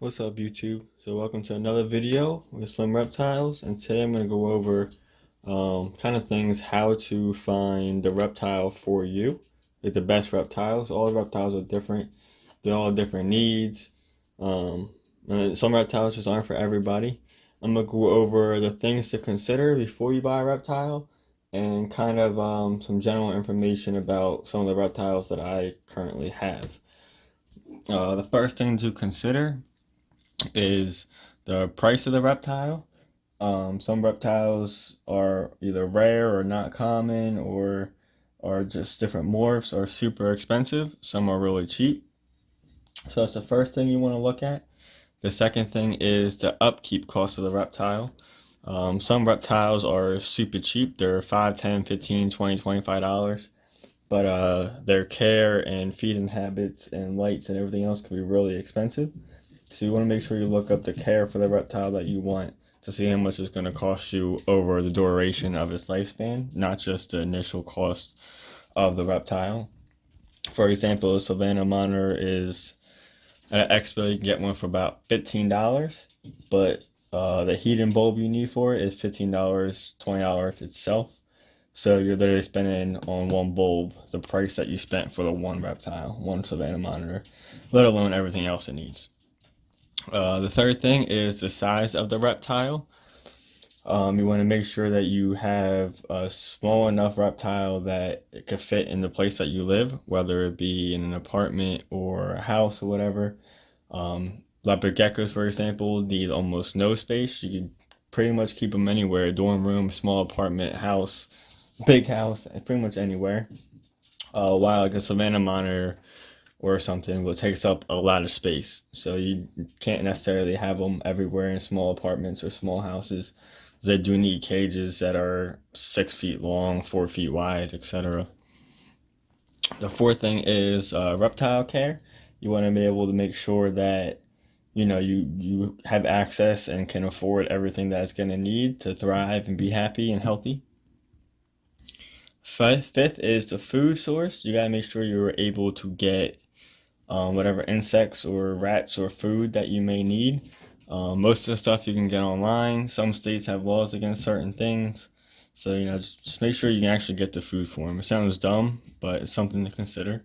What's up, YouTube? So welcome to another video with some reptiles, and today I'm going to go over kind of things how to find the reptile for you, like the best reptiles. All the reptiles are different. They all have different needs. And some reptiles just aren't for everybody. I'm going to go over the things to consider before you buy a reptile and kind of some general information about some of the reptiles that I currently have. The first thing to consider is the price of the reptile. Some reptiles are either rare or not common or are just different morphs or super expensive. Some are really cheap. So that's the first thing you want to look at. The second thing is the upkeep cost of the reptile. Some reptiles are super cheap. They're 5, 10, 15, 20, $25. But their care and feeding habits and lights and everything else can be really expensive. So you want to make sure you look up the care for the reptile that you want to see how much it's going to cost you over the duration of its lifespan, not just the initial cost of the reptile. For example, a Savannah monitor is at an expo, you can get one for about $15, but the heating bulb you need for it is $15, $20 itself. So you're literally spending on one bulb the price that you spent for the one reptile, one Savannah monitor, let alone everything else it needs. The third thing is the size of the reptile. You want to make sure that you have a small enough reptile that it could fit in the place that you live, whether it be in an apartment or a house or whatever. Leopard geckos, for example, need almost no space. You can pretty much keep them anywhere, dorm room, small apartment, house, big house, pretty much anywhere. While like a Savannah monitor or something will takes up a lot of space. So you can't necessarily have them everywhere in small apartments or small houses. They do need cages that are 6 feet long, 4 feet wide, etc. The fourth thing is reptile care. You want to be able to make sure that you have access and can afford everything that it's going to need to thrive and be happy and healthy. Fifth is the food source. You got to make sure you're able to get whatever insects or rats or food that you may need. Most of the stuff you can get online. Some states have laws against certain things. So, just make sure you can actually get the food for them. It sounds dumb, but it's something to consider.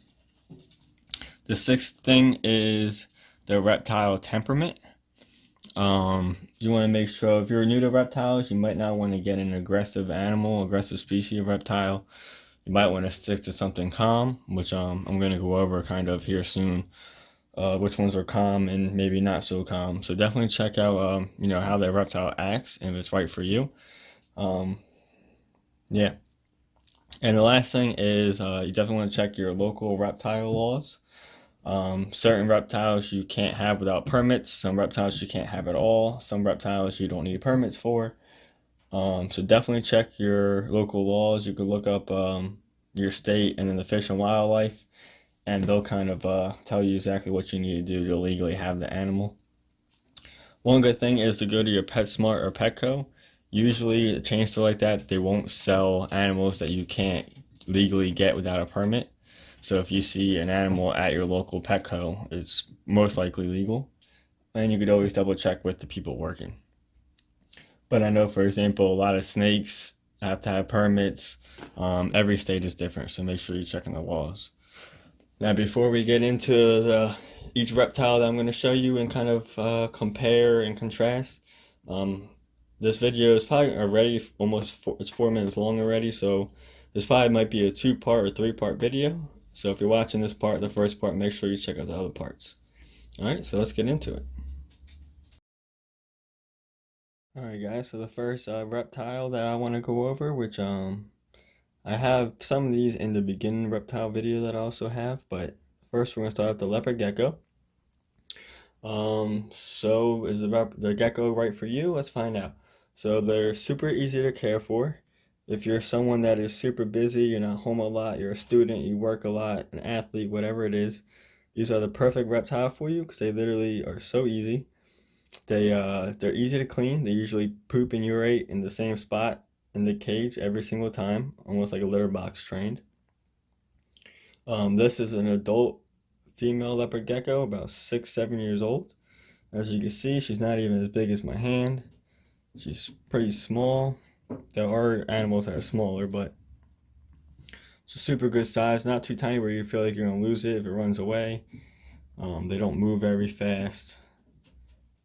The sixth thing is the reptile temperament. You want to make sure if you're new to reptiles, you might not want to get an aggressive animal, aggressive species of reptile. You might want to stick to something calm, which I'm going to go over kind of here soon. Which ones are calm and maybe not so calm. So definitely check out, how the reptile acts and if it's right for you. Yeah. And the last thing is you definitely want to check your local reptile laws. Certain reptiles you can't have without permits. Some reptiles you can't have at all. Some reptiles you don't need permits for. So definitely check your local laws. You could look up your state and then the Fish and Wildlife, and they'll kind of tell you exactly what you need to do to legally have the animal. One good thing is to go to your PetSmart or Petco. Usually, a chain store like that, they won't sell animals that you can't legally get without a permit. So if you see an animal at your local Petco, it's most likely legal. And you could always double check with the people working. But I know, for example, a lot of snakes have to have permits. Every state is different, so make sure you're checking the laws. Now, before we get into each reptile that I'm going to show you and kind of compare and contrast, this video is probably already it's 4 minutes long already, so this probably might be a 2-part or 3-part video. So if you're watching this part, the first part, make sure you check out the other parts. Alright, so let's get into it. Alright guys, so the first reptile that I want to go over, which I have some of these in the beginning reptile video that I also have, but first we're going to start with the leopard gecko. So is the gecko right for you? Let's find out. So they're super easy to care for. If you're someone that is super busy, you're not home a lot, you're a student, you work a lot, an athlete, whatever it is, these are the perfect reptile for you because they literally are so easy. They're easy to clean. They usually poop and urate in the same spot in the cage every single time, almost like a litter box trained. This is an adult female leopard gecko, about 6, 7 years old. As you can see, she's not even as big as my hand. She's pretty small. There are animals that are smaller, but it's a super good size. Not too tiny where you feel like you're going to lose it if it runs away. They don't move very fast.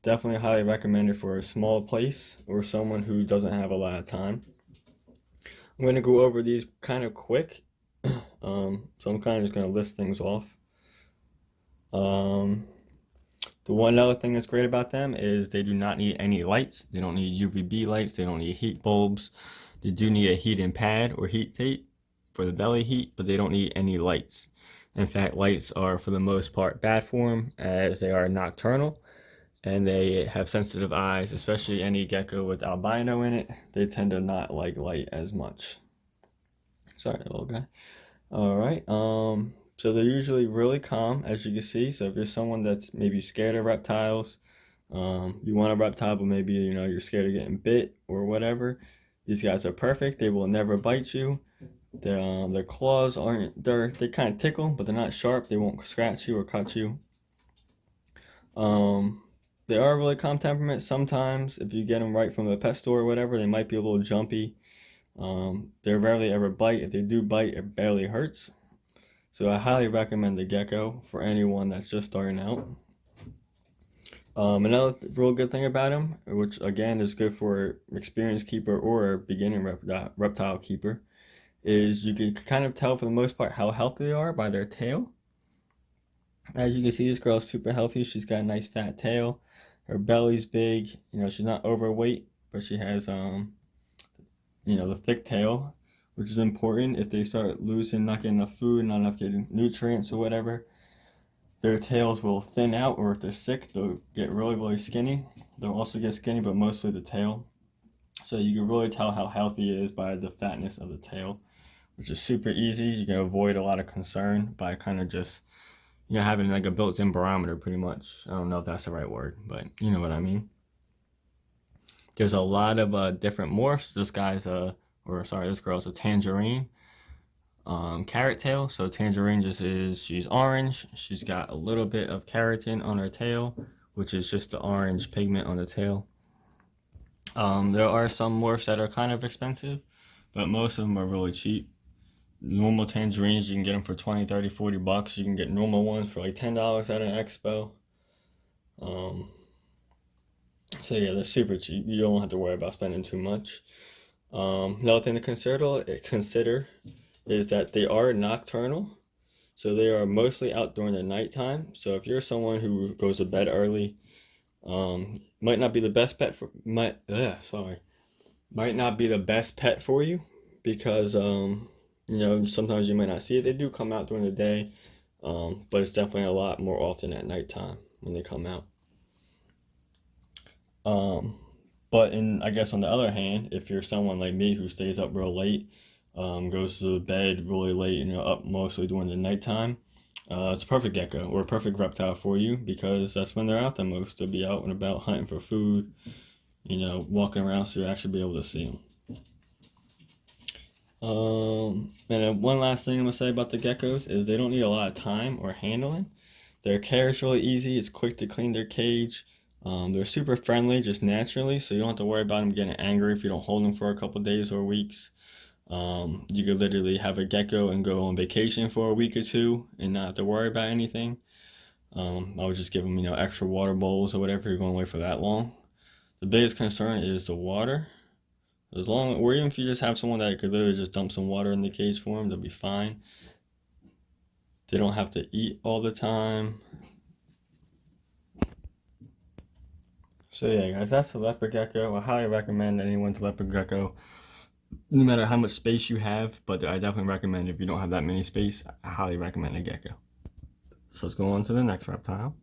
Definitely highly recommend it for a small place or someone who doesn't have a lot of time. I'm going to go over these kind of quick. So I'm kind of just going to list things off. The one other thing that's great about them is they do not need any lights. They don't need UVB lights. They don't need heat bulbs. They do need a heating pad or heat tape for the belly heat, but they don't need any lights. In fact, lights are for the most part bad for them as they are nocturnal and they have sensitive eyes, especially any gecko with albino in it. They tend to not like light as much. Sorry, little guy. All right. So they're usually really calm, as you can see. So if you're someone that's maybe scared of reptiles, you want a reptile, but maybe you're scared of getting bit or whatever, these guys are perfect. They will never bite you. Their claws aren't. They kind of tickle, but they're not sharp. They won't scratch you or cut you. They are really calm temperament. Sometimes, if you get them right from the pet store or whatever, they might be a little jumpy. They rarely ever bite. If they do bite, it barely hurts. So I highly recommend the gecko for anyone that's just starting out. Another real good thing about them, which again is good for an experienced keeper or a beginning reptile keeper, is you can kind of tell for the most part how healthy they are by their tail. As you can see, this girl's super healthy. She's got a nice fat tail. Her belly's big. She's not overweight, but she has the thick tail, which is important. If they start losing, not getting enough food, not enough getting nutrients or whatever, their tails will thin out, or if they're sick, they'll get really, really skinny. They'll also get skinny, but mostly the tail. So you can really tell how healthy it is by the fatness of the tail, which is super easy. You can avoid a lot of concern by kind of just, having like a built-in barometer pretty much. I don't know if that's the right word, but you know what I mean. There's a lot of different morphs. This girl's a tangerine. Carrot tail. So tangerine she's orange. She's got a little bit of keratin on her tail, which is just the orange pigment on the tail. There are some morphs that are kind of expensive, but most of them are really cheap. Normal tangerines, you can get them for 20, 30, 40 bucks. You can get normal ones for like $10 at an expo. So yeah, they're super cheap. You don't have to worry about spending too much. Another thing to consider is that they are nocturnal. So they are mostly out during the nighttime. So if you're someone who goes to bed early, might not be the best pet for might not be the best pet for you because sometimes you might not see it. They do come out during the day, but it's definitely a lot more often at nighttime when they come out. But I guess on the other hand, if you're someone like me who stays up real late, goes to bed really late, up mostly during the nighttime, it's a perfect gecko or a perfect reptile for you because that's when they're out the most. They'll be out and about hunting for food, walking around, so you'll actually be able to see them. And then one last thing I'm gonna say about the geckos is they don't need a lot of time or handling. Their care is really easy. It's quick to clean their cage. They're super friendly just naturally, so you don't have to worry about them getting angry if you don't hold them for a couple days or weeks. You could literally have a gecko and go on vacation for a week or two and not have to worry about anything. I would just give them, extra water bowls or whatever if you're going away for that long. The biggest concern is the water. Or even if you just have someone that could literally just dump some water in the cage for them, they'll be fine. They don't have to eat all the time. So yeah, guys, that's the leopard gecko. I highly recommend anyone's leopard gecko, no matter how much space you have. But I definitely recommend if you don't have that many space, I highly recommend a gecko. So let's go on to the next reptile.